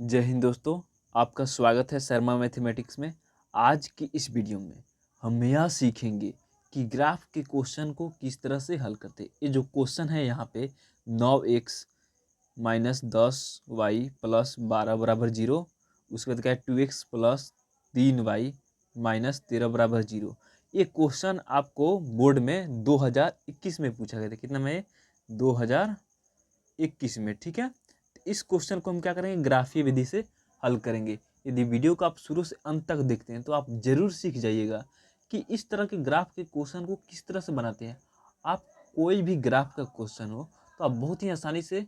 जय हिंद दोस्तों, आपका स्वागत है शर्मा मैथमेटिक्स में। आज की इस वीडियो में हम यह सीखेंगे कि ग्राफ के क्वेश्चन को किस तरह से हल करते हैं। ये जो क्वेश्चन है यहाँ पे 9x माइनस 10y प्लस 12 बराबर 0, उसके बाद क्या है 2x प्लस 3y माइनस 13 बराबर 0। ये क्वेश्चन आपको बोर्ड में 2021 में पूछा गया था। कितना में? 2021 में। ठीक है, इस क्वेश्चन को हम क्या करेंगे, ग्राफीय विधि से हल करेंगे। यदि वीडियो को आप शुरू से अंत तक देखते हैं तो आप जरूर सीख जाइएगा कि इस तरह के ग्राफ के क्वेश्चन को किस तरह से बनाते हैं। आप कोई भी ग्राफ का क्वेश्चन हो तो आप बहुत ही आसानी से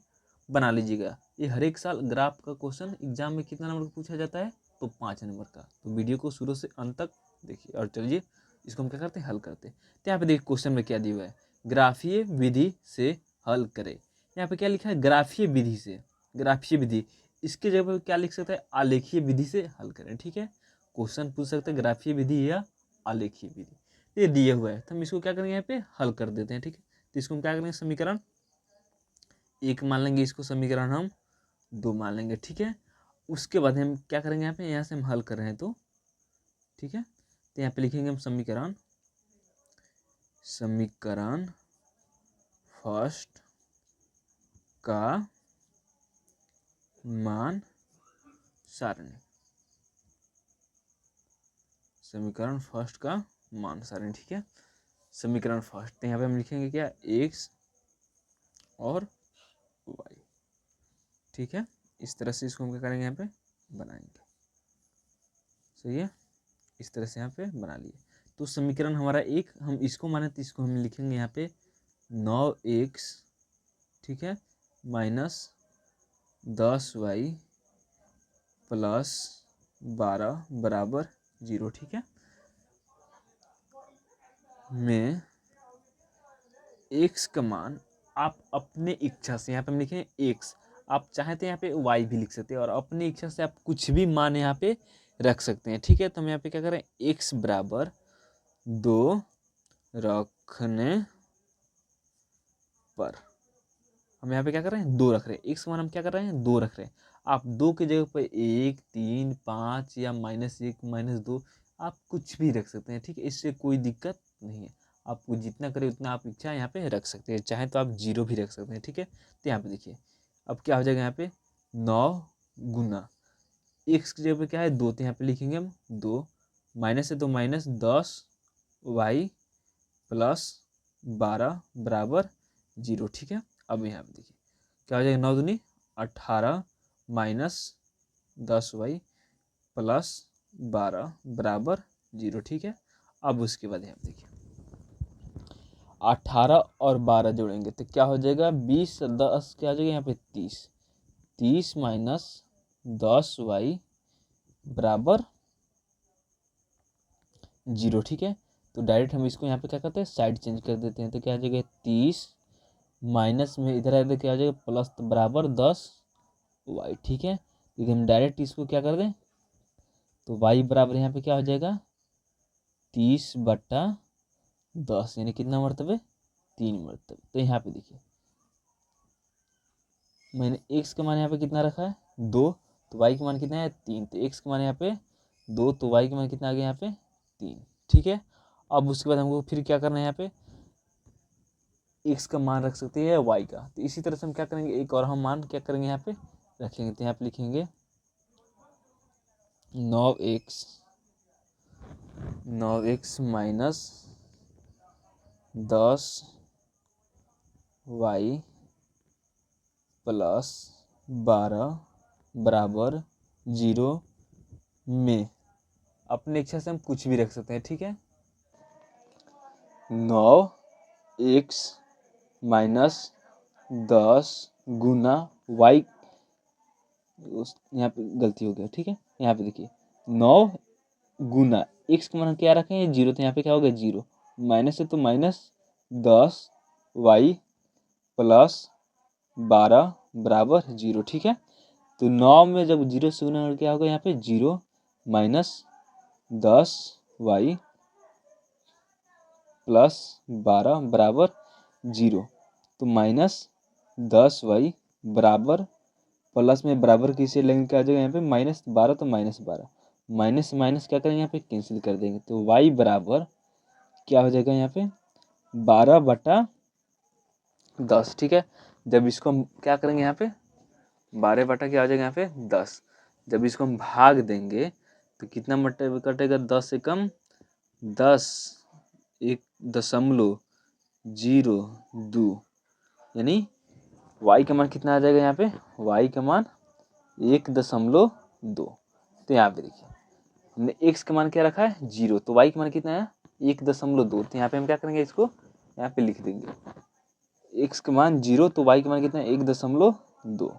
बना लीजिएगा। ये हर एक साल ग्राफ का क्वेश्चन एग्जाम में कितना नंबर का पूछा जाता है? तो 5 नंबर का। तो वीडियो को शुरू से अंत तक देखिए और चलिए इसको हम क्या करते हैं, हल करते हैं। तो यहाँ पे देखिए क्वेश्चन में क्या दिया हुआ है, ग्राफीय विधि से हल करें। यहाँ पे क्या लिखा है, ग्राफीय विधि से। ग्राफीय विधि, इसके जगह पर क्या लिख सकते हैं, आलेखीय विधि से हल करें। ठीक है, क्वेश्चन पूछ सकते हैं ग्राफीय विधि या आलेखीय विधि। ये दिए हुआ है तो हम इसको क्या करेंगे, यहाँ पे हल कर देते हैं। ठीक है, तो इसको हम क्या करेंगे, समीकरण 1 मान लेंगे, इसको समीकरण हम 2 मान लेंगे। ठीक है, उसके बाद हम क्या करेंगे, यहाँ से हम हल कर रहे हैं तो ठीक है, तो यहाँ पे लिखेंगे हम समीकरण फर्स्ट का मान सारणी। समीकरण फर्स्ट का मान सारणी। ठीक है, समीकरण फर्स्ट, तो यहाँ पे हम लिखेंगे क्या, x और y। ठीक है, इस तरह से इसको हम क्या करेंगे, यहाँ पे बनाएंगे। सही है, इस तरह से यहाँ पे बना लिए। तो समीकरण हमारा एक, हम इसको माने तो इसको हम लिखेंगे यहाँ पे 9x, ठीक है, माइनस 10y प्लस 12 बराबर 0। ठीक है, में x का मान आप अपने इच्छा से, यहाँ पे हम लिखें x, आप चाहे तो यहाँ पे y भी लिख सकते हैं और अपनी इच्छा से आप कुछ भी मान यहाँ पे रख सकते हैं। ठीक है, तो हम यहाँ पे क्या करें, x बराबर 2 रखने पर हम यहाँ पे क्या कर रहे हैं, 2 रख रहे हैं। x का मान हम क्या कर रहे हैं, 2 रख रहे हैं। आप 2 की जगह पर 1, 3, 5 या -1, -2 आप कुछ भी रख सकते हैं। ठीक है, इससे कोई दिक्कत नहीं है। आपको जितना करे उतना आप इच्छा यहाँ पे रख सकते हैं, चाहे तो आप 0 भी रख सकते हैं। ठीक है, तो यहाँ पे देखिए अब क्या हो जाएगा, यहाँ पे 9 गुना x की जगह पे क्या है 2, तो यहाँ पे लिखेंगे हम 2, माइनस है तो -10y प्लस 12 बराबर 0। ठीक है, अब यहाँ पे देखिए क्या हो जाएगा, 9 दूनी 18 माइनस 10y प्लस 12 बराबर 0। ठीक है, अब उसके बाद यहाँ पे देखिए 18 और 12 जोड़ेंगे तो क्या हो जाएगा, 20 10 क्या हो जाएगा यहाँ पे 30 माइनस 10y बराबर 0। ठीक है, तो डायरेक्ट हम इसको यहाँ पे क्या करते हैं, साइड चेंज कर देते हैं। तो क्या हो जाएगा 30 माइनस में इधर आए तो क्या हो जाएगा प्लस, तो बराबर 10y। ठीक है, क्योंकि हम डायरेक्ट इसको क्या कर दें, तो y बराबर यहाँ पे क्या हो जाएगा 30/10, यानी कितना मरतबे, 3 मरतबे। तो यहाँ पे देखिए मैंने x का मान यहाँ पे कितना रखा है 2, तो y का मान कितना है 3, तो x का मान यहाँ पे 2, तो y का मान कितना आ गया यहाँ पे 3। ठीक है, अब उसके बाद हमको फिर क्या करना है, यहाँ पे x का मान रख सकते हैं y का। तो इसी तरह से हम क्या करेंगे, एक और हम मान क्या करेंगे यहाँ पे रखेंगे। तो यहाँ पे लिखेंगे 9x माइनस 10y प्लस 12 बराबर 0 में अपने इच्छा से हम कुछ भी रख सकते हैं। ठीक है, 9x माइनस 10 गुना y, यहाँ पे गलती हो गया। ठीक है, यहाँ पे देखिए 9 गुना x का मान क्या रखें 0, तो यहाँ पे क्या हो गया 0, माइनस है तो -10y प्लस 12 बराबर 0। ठीक है, तो 9 में जब 0 से गुना क्या होगा, यहाँ पे 0 माइनस 10y प्लस 12 बराबर 0, तो -10y बराबर प्लस में बराबर किसे लेंगे, क्या आ जाएगा यहाँ पे -12, तो -12 माइनस माइनस क्या करेंगे यहाँ पे कैंसिल कर देंगे, तो y बराबर क्या हो जाएगा यहाँ पे 12/10। ठीक है, जब इसको हम क्या करेंगे यहाँ पे 12 क्या हो जाएगा यहाँ पे 10, जब इसको हम भाग देंगे तो कितना मल्टीप्लाई कटेगा, 10 से कम 10, 1.02, यानी y का मान कितना आ जाएगा यहाँ पे, y का मान 1.2। तो यहाँ पे देखिए हमने x का मान क्या रखा है 0, तो y का मान कितना है 1.2। तो यहाँ पे हम क्या करेंगे, इसको यहाँ पे लिख देंगे x का मान 0, तो y का मान कितना है 1.2।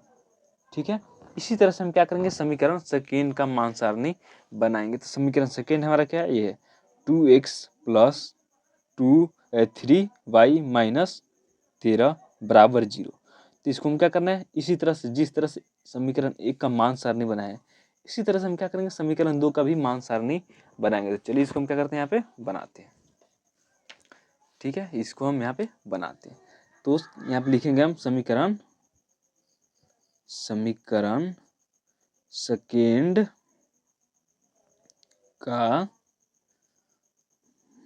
ठीक है, इसी तरह से हम क्या करेंगे, समीकरण सेकेंड का मान सारणी बनाएंगे। तो समीकरण सेकेंड हमारा क्या है, ये है 2x + 3y - 13 बराबर 0। तो इसको हम क्या करना है, इसी तरह से जिस तरह से समीकरण एक का मान सारणी बनाया है, इसी तरह से हम क्या करेंगे, समीकरण 2 का भी मान सारणी बनाएंगे। तो चलिए इसको हम क्या करते हैं, यहाँ पे बनाते हैं। ठीक है, इसको हम यहाँ पे बनाते हैं। तो यहाँ पे लिखेंगे हम समीकरण सेकेंड का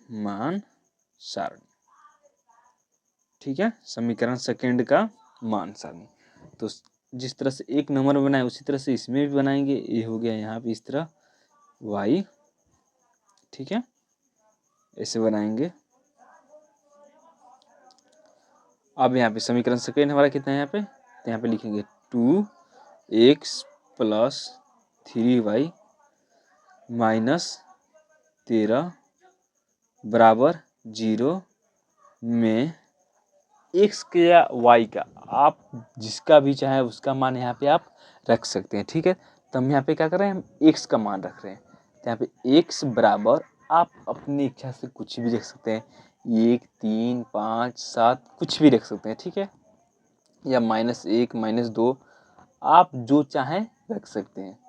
मान सारणी। ठीक है, समीकरण सेकेंड का मान सारणी। तो जिस तरह से एक नंबर में बनाए उसी तरह से इसमें भी बनाएंगे। ये हो गया यहाँ पे इस तरह y, ठीक है, ऐसे बनाएंगे। अब यहाँ पे समीकरण सेकेंड हमारा कितना है, यहाँ पे तो यहाँ पे लिखेंगे 2x + 3y - 13 बराबर 0 में x का या y का आप जिसका भी चाहे उसका मान यहाँ पे आप रख सकते हैं। ठीक है, तो हम यहाँ पे क्या कर रहे हैं, हम x का मान रख रहे हैं। तो यहाँ पे x बराबर आप अपनी इच्छा से कुछ भी रख सकते हैं, 1, 3, 5, 7 कुछ भी रख सकते हैं। ठीक है, या -1, -2 आप जो चाहें रख सकते हैं।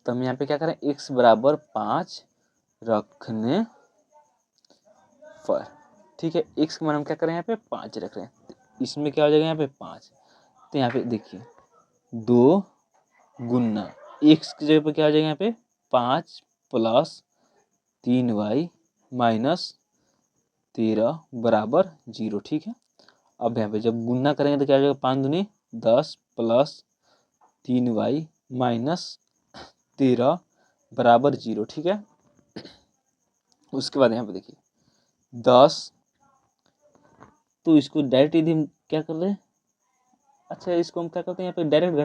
तो हम यहाँ पे क्या करें, x बराबर 5 रखने पर। ठीक है, x का मान हम क्या करें, यहाँ पे 5 रख रहे हैं। तो इसमें क्या हो जाएगा यहाँ पे 5। तो यहाँ पे देखिए 2 गुना x की जगह पे क्या हो जाएगा यहाँ पे 5 + 3y - 13 बराबर 0। ठीक है, अब यहाँ पे जब गुना करेंगे तो क्या हो जाएगा, 5 दूनी 10 + 3y - 13 बराबर 0। ठीक है, उसके बाद यहाँ पे देखिए 10, तो इसको डायरेक्ट यदि हम क्या कर रहे हैं, अच्छा इसको हम क्या करते हैं, यहाँ पे डायरेक्ट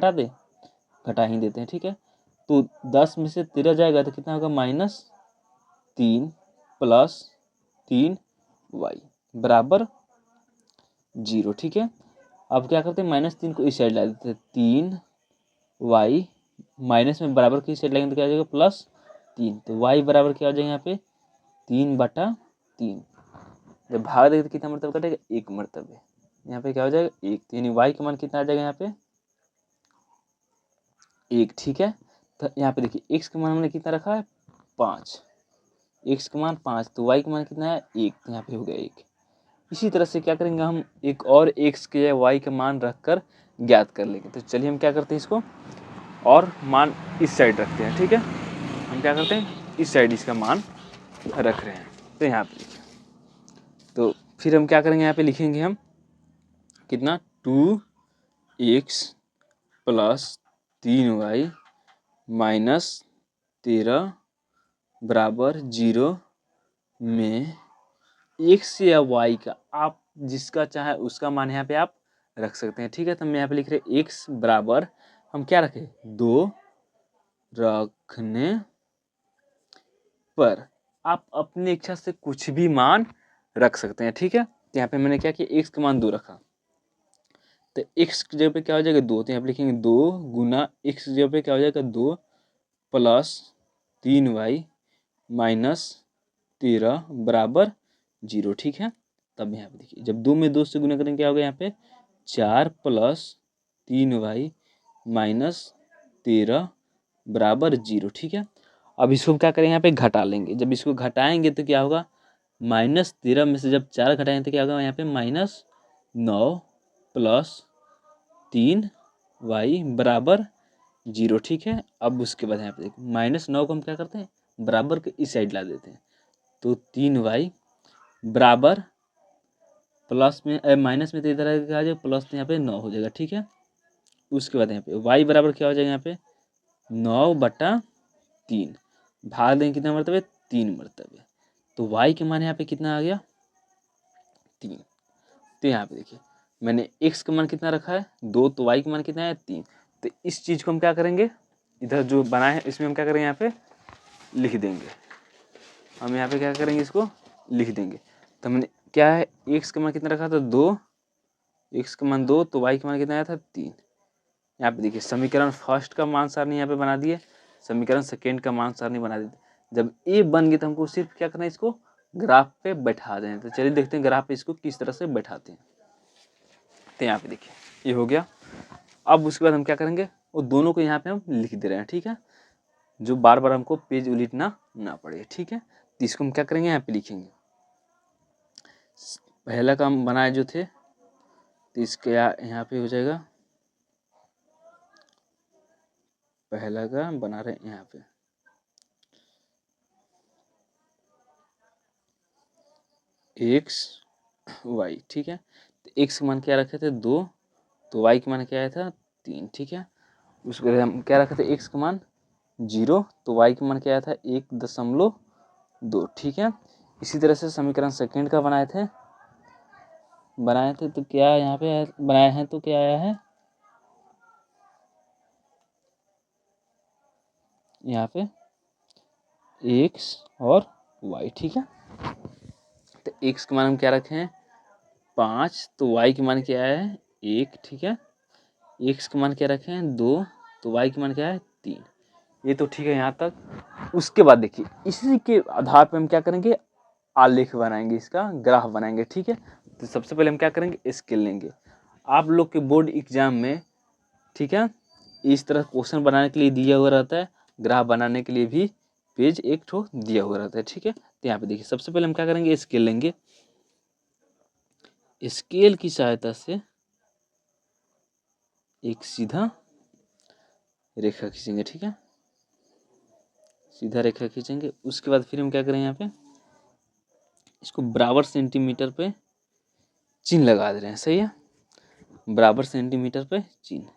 घटा ही देते हैं। ठीक है, तो 10 में से 13 जाएगा तो कितना होगा, -3 + 3y बराबर 0। ठीक है, अब क्या करते हैं, -3 को इस साइड ला देते हैं, 3y माइनस में बराबर की साइड लगेंगे तो क्या हो जाएगा +3। तो y बराबर क्या हो जाएगा यहाँ पे 3/3। जब भाग देंगे तो कितना मरतबा कटेगा, 1 मरतबे। यहाँ पे क्या हो जाएगा 1, यानी y का मान कितना आ जाएगा यहाँ पे 1। ठीक है, तो यहाँ पे देखिए x का मान हमने कितना रखा है 5, x का मान 5, तो y का मान कितना है 1, तो यहाँ पे हो गया 1। इसी तरह से क्या करेंगे, हम एक और x के या y का मान रखकर ज्ञात कर लेंगे। तो चलिए हम क्या करते हैं, इसको और मान इस साइड रखते हैं। ठीक है, हम क्या करते हैं, इस साइड इसका मान रख रहे हैं। तो यहाँ पे तो फिर हम क्या करेंगे, यहाँ पे लिखेंगे हम कितना 2x + 3y - 13 बराबर 0 में x या y का आप जिसका चाहे उसका मान यहाँ पे आप रख सकते हैं। ठीक है, तो हम यहाँ पे लिख रहे हैं x बराबर हम क्या रखें 2 रखने पर। आप अपनी इच्छा से कुछ भी मान रख सकते हैं। ठीक है, तो यहाँ पे मैंने क्या किया, x का मान 2 रखा, तो x की जगह पे क्या हो जाएगा 2, तो यहाँ पे लिखेंगे 2 गुना x की जगह पे क्या हो जाएगा 2 + 3y - 13 बराबर 0। ठीक है, तब यहाँ पे देखिए जब 2 में 2 से गुना करेंगे क्या होगा, यहाँ पे 4 + 3y - 13 बराबर 0। ठीक है, अब इसको क्या करेंगे, यहाँ पे घटा लेंगे। जब इसको घटाएंगे तो क्या होगा, -13 में से जब 4 घटाएंगे तो क्या होगा, यहाँ पे -9 + 3y y बराबर 0, ठीक है। अब उसके बाद यहाँ पे देखिए -9 को हम क्या करते हैं, बराबर के इस साइड ला देते हैं, तो 3y बराबर प्लस में माइनस में तो इधर आ जाएगा प्लस, तो यहाँ पे 9 हो जाएगा, ठीक है। उसके बाद यहाँ पे y बराबर क्या हो जाएगा, यहाँ पे 9/3, भाग देंगे कितना मरतबे, 3 मरतबे, तो y के मान यहाँ पे कितना आ गया, 3। तो यहाँ पे देखिए मैंने x का मान कितना रखा है 2, तो y का मान कितना है 3। तो इस चीज़ को हम क्या करेंगे, इधर जो बनाए हैं इसमें हम क्या करेंगे, यहाँ पे लिख देंगे, हम यहाँ पे क्या करेंगे, इसको लिख देंगे। तो हमने क्या है, x का मान कितना रखा था 2, x का मान 2, तो y का मान कितना आया था 3। यहाँ पे देखिए समीकरण फर्स्ट का मान सारणी यहाँ पे बना दिए, समीकरण सेकेंड का मान सारणी बना दी। जब ये बन गई तो हमको सिर्फ क्या करना है, इसको ग्राफ पे बैठा दें। तो चलिए देखते हैं ग्राफ पे इसको किस तरह से बैठाते हैं। तो यहाँ पे देखिए ये हो गया। अब उसके बाद हम क्या करेंगे, वो दोनों को यहाँ पे हम लिख दे रहे हैं, ठीक है, जो बार बार हमको पेज उलटना ना पड़े, ठीक है। तो इसको हम क्या करेंगे, यहाँ पे लिखेंगे, पहला का हम बनाए जो थे, तो इसके यहाँ पे हो जाएगा, पहला का हम बना रहे हैं यहाँ पे एक्स वाई, ठीक है। तो एक्स का मान क्या रखे थे 2, तो वाई का मान क्या आया था 3, ठीक है। उसके बाद हम क्या रखे थे, एक्स का मान 0, तो वाई का मान क्या आया था 1.2, ठीक है। इसी तरह से समीकरण सेकेंड का बनाए थे तो क्या यहाँ पे बनाए हैं, तो क्या आया है यहाँ पे एक्स और वाई, ठीक है। तो एक्स का मान हम क्या रखे हैं 5, तो वाई के मान क्या है 1, ठीक है। एक्स का मान क्या रखे हैं 2, तो वाई का मान क्या है 3। ये तो ठीक है यहाँ तक। उसके बाद देखिए इसी के आधार पर हम क्या करेंगे, आलेख बनाएंगे, इसका ग्राफ बनाएंगे, ठीक है। तो सबसे पहले हम क्या करेंगे, स्केल लेंगे। आप लोग के बोर्ड एग्जाम में, ठीक है, इस तरह क्वेश्चन बनाने के लिए दिया हुआ रहता है, ग्राफ बनाने के लिए भी पेज एक ठो दिया हुआ रहता है, ठीक है। तो यहाँ पे देखिए सबसे पहले हम क्या करेंगे, स्केल लेंगे। स्केल की सहायता से एक सीधा रेखा खींचेंगे, ठीक है, सीधा रेखा खींचेंगे। उसके बाद फिर हम क्या करेंगे, यहाँ पे इसको बराबर सेंटीमीटर पे चिन्ह लगा दे रहे हैं, सही है, बराबर सेंटीमीटर पे चिन्ह।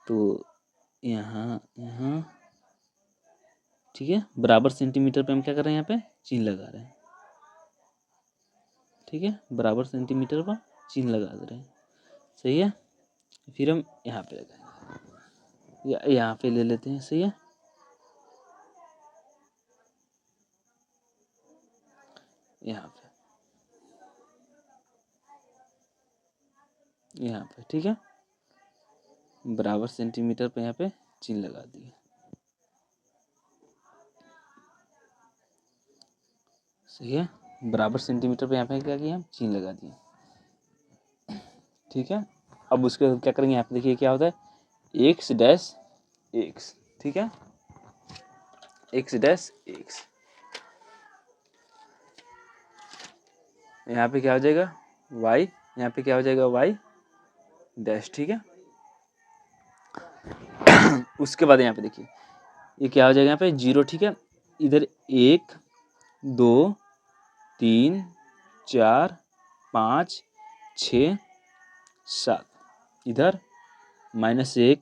तो यहाँ ठीक है, बराबर सेंटीमीटर पे हम क्या कर रहे हैं, यहाँ पे चिन्ह लगा रहे हैं, ठीक है, बराबर सेंटीमीटर पर चिन्ह लगा दे रहे हैं, सही है। फिर हम यहाँ पे लगाएंगे, या यहाँ पे ले लेते हैं, सही है। यहाँ पे ठीक है, बराबर सेंटीमीटर पे यहाँ पे चिन्ह लगा दिए, सही है। बराबर सेंटीमीटर पे यहाँ पे क्या किया, चिन्ह लगा दिए, ठीक है। अब उसके क्या करेंगे, यहाँ पे देखिए क्या होता है, एक्स डैश एक्स, ठीक है, एक्स डैश एक्स, यहाँ पे क्या हो जाएगा वाई, यहाँ पे क्या हो जाएगा वाई डैश, ठीक है। उसके बाद यहाँ पे देखिए ये क्या हो जाएगा, यहाँ पे 0, ठीक है। इधर 1 2 3 4 5 6 7, इधर -1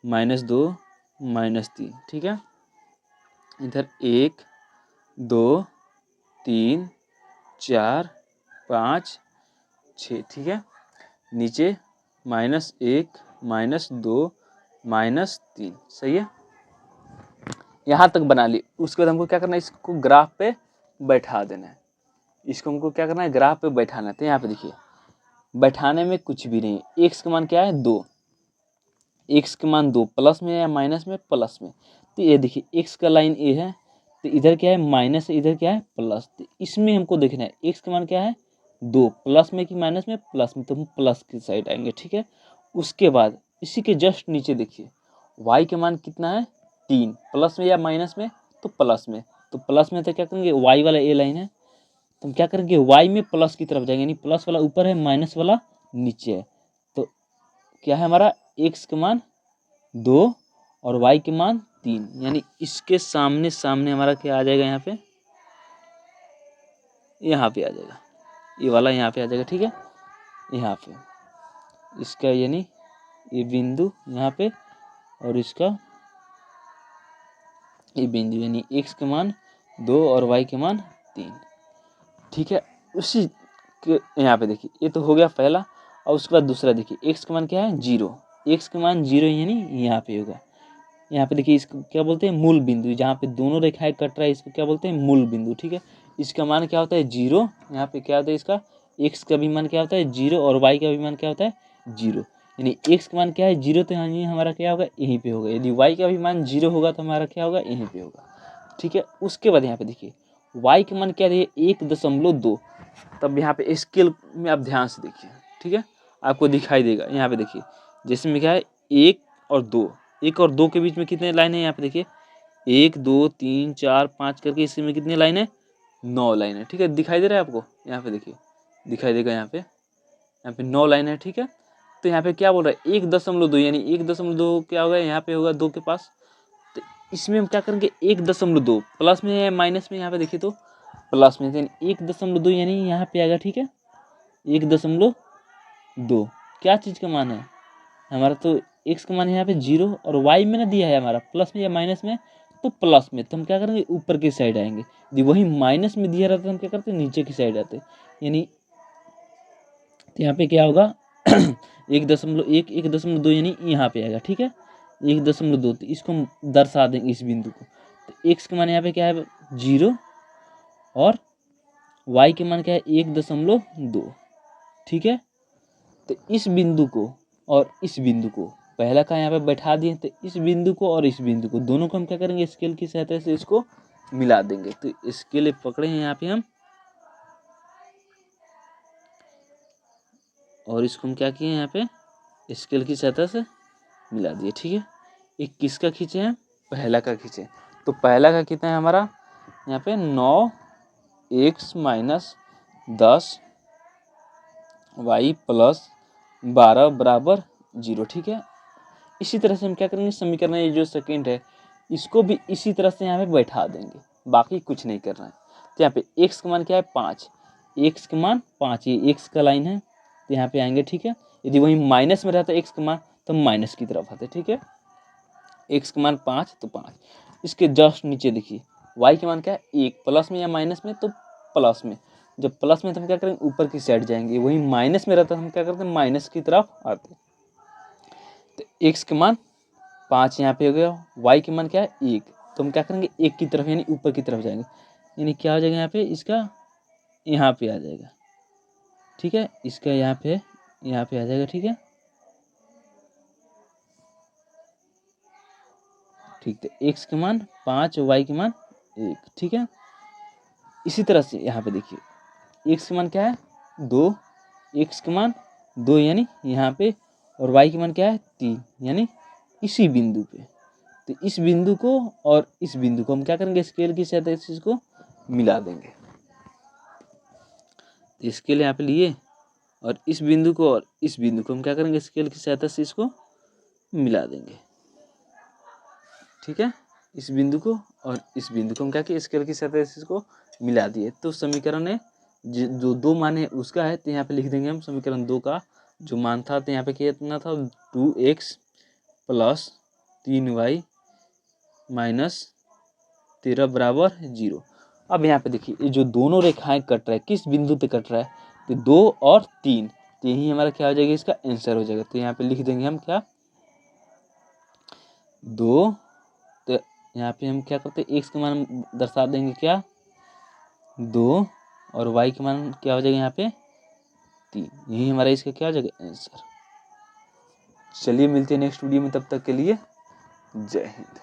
-2 -3, ठीक है। इधर 1 2 3 4 5 6, ठीक है। नीचे -1 -2 -3, सही है। यहाँ तक बना ली। उसके बाद हमको क्या करना है, इसको ग्राफ पे बैठा देना है, इसको हमको क्या करना है, ग्राफ पे बैठाना है। तो यहाँ पे देखिए बैठाने में कुछ भी नहीं, एक्स का मान क्या है 2, एक्स का मान 2 प्लस में या माइनस में, प्लस में। तो ये देखिए एक्स का लाइन ए है, तो इधर क्या है माइनस है, इधर क्या है प्लस। तो इसमें हमको देखना है एक्स का मान क्या है 2, प्लस में कि माइनस में, प्लस में, तो हम प्लस की साइड आएंगे, ठीक है। उसके बाद इसी के जस्ट नीचे देखिए वाई का मान कितना है 3, प्लस में या माइनस में, तो प्लस में, तो प्लस में तो क्या करेंगे वाई वाला ए लाइन है, तो हम क्या करेंगे वाई में प्लस की तरफ जाएंगे, यानी प्लस वाला ऊपर है माइनस वाला नीचे है, तो क्या है हमारा, x का मान 2 और y के मान 3, यानी इसके सामने सामने हमारा क्या आ जाएगा, यहाँ पे आ जाएगा, ये वाला यहाँ पे आ जाएगा। ठीक है, यहाँ पे इसका यानी ये बिंदु यहाँ पे और इसका ये बिंदु, यानी x के मान 2 और y के मान 3। ठीक है, उसी के यहाँ पे देखिए, ये तो हो गया पहला। और उसके बाद दूसरा देखिए, x का मान क्या है 0, x का मान 0 यानी यहाँ पे होगा। यहाँ पे देखिए इसको क्या बोलते हैं, मूल बिंदु, जहाँ पे दोनों रेखाएं कट रहा है इसको क्या बोलते हैं, मूल बिंदु। ठीक है, इसका मान क्या होता है 0, यहाँ पे क्या होता है इसका x का भी मान क्या होता है 0 और y का भी मान क्या होता है 0, यानी x का मान क्या है 0, तो यानी हमारा क्या होगा, यहीं पे होगा। यदि y का भी मान 0 होगा तो हमारा क्या होगा, यहीं पे होगा। ठीक है, उसके बाद यहाँ पे देखिए y का मान क्या है 1.2, तब यहाँ पे स्केल में आप ध्यान से देखिए। ठीक है, आपको दिखाई देगा यहाँ पे देखिए, जैसे में क्या है 1 और 2, 1 और 2 के बीच में कितने लाइन है, यहाँ पे देखिए 1 2 3 4 5 करके इसमें कितनी लाइन है, 9 लाइन है। ठीक है, दिखाई दे रहा है आपको, यहाँ पे देखिए दिखाई देगा, यहाँ पे 9 लाइन है। ठीक है, तो यहाँ पे क्या बोल रहा है 1.2, यानी 1.2 क्या होगा, यहाँ पे होगा 2 के पास, तो इसमें हम क्या करेंगे 1.2 प्लस में या माइनस में, यहाँ पे देखिए तो प्लस में, यानी 1.2 यानी यहाँ पे आएगा। ठीक है, 1.2 क्या चीज़ का मान है हमारा, तो x का मान है यहाँ पे 0 और y में ना दिया है हमारा प्लस में या माइनस में, तो प्लस में, तो हम क्या करेंगे ऊपर की साइड आएंगे। यदि वही माइनस में दिया रहता तो हम क्या करते, नीचे की साइड आते, यानी तो यहाँ पे क्या होगा 1.1 1.2 यानी यहाँ पे आएगा। ठीक है, 1.2, तो इसको हम दर्शा देंगे इस बिंदु को, तो x का मान यहाँ पे क्या है 0 और y के मान क्या है 1.2। ठीक है, तो इस बिंदु को और इस बिंदु को पहला का यहाँ पे बैठा दिए, तो इस बिंदु को और इस बिंदु को दोनों को हम क्या करेंगे, स्केल की सहायता से इसको मिला देंगे। तो स्केल पकड़े हैं यहाँ पे हम, और इसको हम क्या किए यहाँ पे स्केल की सहायता से मिला दिए। ठीक है, एक किसका खींचे हैं, पहला का खींचे, तो पहला का कितना है हमारा यहाँ पे 9x - 10 y + 12 बराबर 0। ठीक है, इसी तरह से हम क्या करेंगे, समीकरण ये जो सेकंड है इसको भी इसी तरह से यहाँ पे बैठा देंगे, बाकी कुछ नहीं करना है। तो यहाँ पे x का मान क्या है 5, x का मान 5, ये x का लाइन है, तो यहाँ पे आएंगे। ठीक है, यदि वही माइनस में रहता x का मान तो माइनस की तरफ आते। ठीक है, x का मान 5 तो 5, इसके जस्ट नीचे देखिए y के मान क्या है 1, प्लस में या माइनस में, तो प्लस में, जब प्लस में तो हम क्या करेंगे ऊपर की साइड जाएंगे, वही माइनस में रहता है हम क्या करते हैं माइनस की तरफ आते। तो x के मान 5 यहाँ पे हो गया, y के मान क्या है 1, तो हम क्या करेंगे 1 की तरफ यानी ऊपर की तरफ जाएंगे, यानी क्या हो जाएगा यहाँ पे इसका यहाँ पे आ जाएगा। ठीक है, इसका यहाँ पे आ जाएगा। ठीक है, ठीक, तो x के मान 5 y के मान 1। ठीक है, इसी तरह से यहाँ पे देखिए x के मान क्या है 2, x के मान 2 यानी यहाँ पे, और y के मान क्या है 3 यानी इसी बिंदु पे। तो इस बिंदु को और इस बिंदु को हम क्या करेंगे स्केल की सहायता से इसको मिला देंगे। तो स्केल यहाँ पे लिए और इस बिंदु को और इस बिंदु को हम क्या करेंगे स्केल की सहायता से इसको मिला देंगे। ठीक है, इस बिंदु को और इस बिंदु को हम क्या किए स्केल की सहायता से इसको मिला दिए। तो समीकरण है जो 2 मान है उसका है, तो यहाँ पे लिख देंगे हम समीकरण 2 का जो मान था, तो यहाँ पे कितना था 2x + 3y - 13 बराबर 0। अब यहाँ पे देखिए ये जो दोनों रेखाएं कट रहा है किस बिंदु पे कट रहा है, तो 2 और 3, तो यही हमारा क्या हो जाएगा इसका आंसर हो जाएगा। तो यहाँ पे लिख देंगे हम क्या 2, तो यहाँ पे हम क्या करते हैं x के मान दर्शा देंगे क्या 2 और y के मान क्या हो जाएगा यहाँ पे 3, यही हमारा इसका क्या हो जाएगा आंसर। चलिए मिलते हैं नेक्स्ट वीडियो में, तब तक के लिए जय हिंद।